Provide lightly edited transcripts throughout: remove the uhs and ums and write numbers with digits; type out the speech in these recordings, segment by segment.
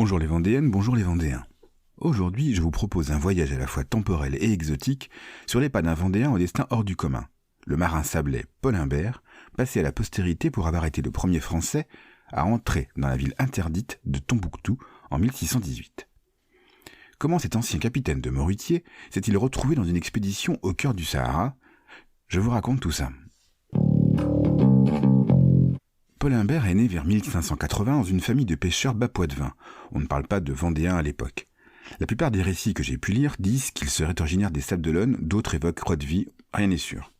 Bonjour les Vendéennes, bonjour les Vendéens. Aujourd'hui, je vous propose un voyage à la fois temporel et exotique sur les pas d'un Vendéen au destin hors du commun, le marin sablais Paul Imbert, passé à la postérité pour avoir été le premier Français à entrer dans la ville interdite de Tombouctou en 1618. Comment cet ancien capitaine de Morutier s'est-il retrouvé dans une expédition au cœur du Sahara? Je vous raconte tout ça. Paul Imbert est né vers 1580 dans une famille de pêcheurs bas-poitevins. On ne parle pas de Vendéens à l'époque. La plupart des récits que j'ai pu lire disent qu'il serait originaire des Sables d'Olonne, d'autres évoquent Croix-de-Vie, rien n'est sûr.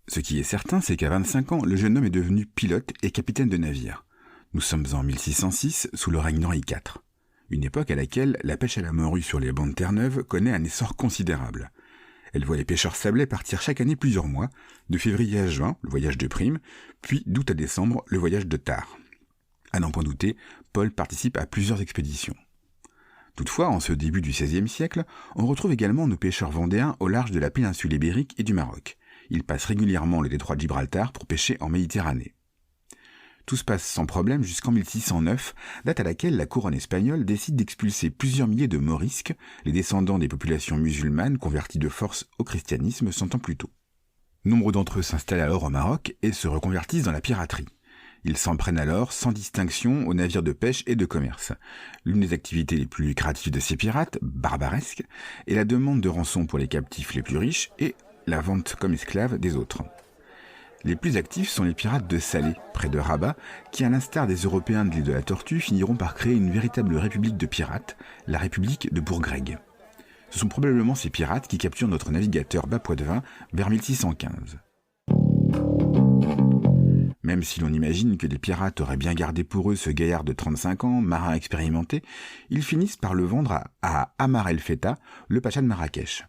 Ce qui est certain, c'est qu'à 25 ans, le jeune homme est devenu pilote et capitaine de navire. Nous sommes en 1606, sous le règne d'Henri IV. Une époque à laquelle la pêche à la morue sur les bancs de Terre-Neuve connaît un essor considérable. Elle voit les pêcheurs sablais partir chaque année plusieurs mois, de février à juin, le voyage de Prime, puis d'août à décembre, le voyage de Tard. À n'en point douter, Paul participe à plusieurs expéditions. Toutefois, en ce début du XVIe siècle, on retrouve également nos pêcheurs vendéens au large de la péninsule ibérique et du Maroc. Ils passent régulièrement le détroit de Gibraltar pour pêcher en Méditerranée. Tout se passe sans problème jusqu'en 1609, date à laquelle la couronne espagnole décide d'expulser plusieurs milliers de morisques, les descendants des populations musulmanes converties de force au christianisme 100 ans plus tôt. Nombre d'entre eux s'installent alors au Maroc et se reconvertissent dans la piraterie. Ils s'en prennent alors sans distinction aux navires de pêche et de commerce. L'une des activités les plus lucratives de ces pirates, barbaresques, est la demande de rançon pour les captifs les plus riches et la vente comme esclaves des autres. Les plus actifs sont les pirates de Salé, près de Rabat, qui, à l'instar des Européens de l'île de la Tortue, finiront par créer une véritable république de pirates, la République de Bourgreg. Ce sont probablement ces pirates qui capturent notre navigateur bas-poitevin vers 1615. Même si l'on imagine que les pirates auraient bien gardé pour eux ce gaillard de 35 ans, marin expérimenté, ils finissent par le vendre à Amar el Feta, le pacha de Marrakech.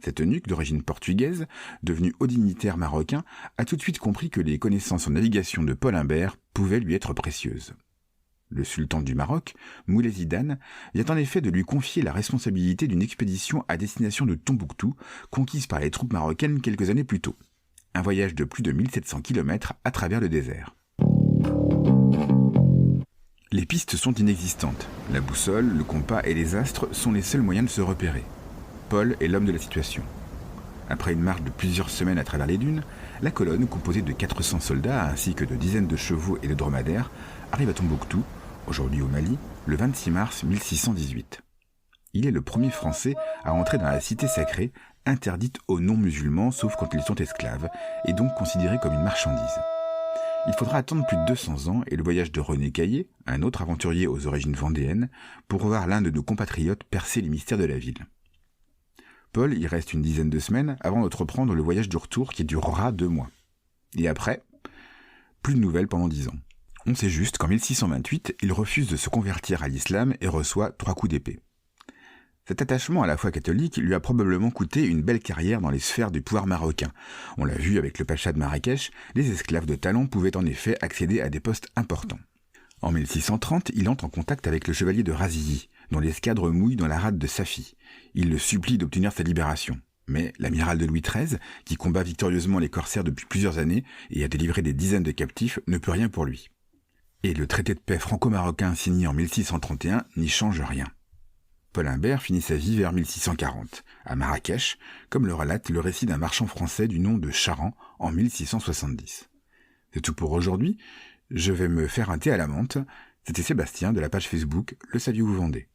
Cet eunuque d'origine portugaise, devenu haut dignitaire marocain, a tout de suite compris que les connaissances en navigation de Paul Imbert pouvaient lui être précieuses. Le sultan du Maroc, Moulay Zidane, vient en effet de lui confier la responsabilité d'une expédition à destination de Tombouctou, conquise par les troupes marocaines quelques années plus tôt. Un voyage de plus de 1700 km à travers le désert. Les pistes sont inexistantes. La boussole, le compas et les astres sont les seuls moyens de se repérer. Paul est l'homme de la situation. Après une marche de plusieurs semaines à travers les dunes, la colonne, composée de 400 soldats ainsi que de dizaines de chevaux et de dromadaires, arrive à Tombouctou, aujourd'hui au Mali, le 26 mars 1618. Il est le premier Français à entrer dans la cité sacrée, interdite aux non-musulmans sauf quand ils sont esclaves, et donc considérés comme une marchandise. Il faudra attendre plus de 200 ans et le voyage de René Caillé, un autre aventurier aux origines vendéennes, pour voir l'un de nos compatriotes percer les mystères de la ville. Paul y reste une dizaine de semaines avant d'entreprendre le voyage du retour qui durera 2 mois. Et après, plus de nouvelles pendant 10 ans. On sait juste qu'en 1628, il refuse de se convertir à l'islam et reçoit 3 coups d'épée. Cet attachement à la foi catholique lui a probablement coûté une belle carrière dans les sphères du pouvoir marocain. On l'a vu avec le pacha de Marrakech, les esclaves de talent pouvaient en effet accéder à des postes importants. En 1630, il entre en contact avec le chevalier de Razilly, dont l'escadre mouille dans la rade de Safi. Il le supplie d'obtenir sa libération. Mais l'amiral de Louis XIII, qui combat victorieusement les corsaires depuis plusieurs années et a délivré des dizaines de captifs, ne peut rien pour lui. Et le traité de paix franco-marocain signé en 1631 n'y change rien. Paul Imbert finit sa vie vers 1640, à Marrakech, comme le relate le récit d'un marchand français du nom de Charan en 1670. C'est tout pour aujourd'hui. Je vais me faire un thé à la menthe. C'était Sébastien de la page Facebook Le Saviez-vous Vendée.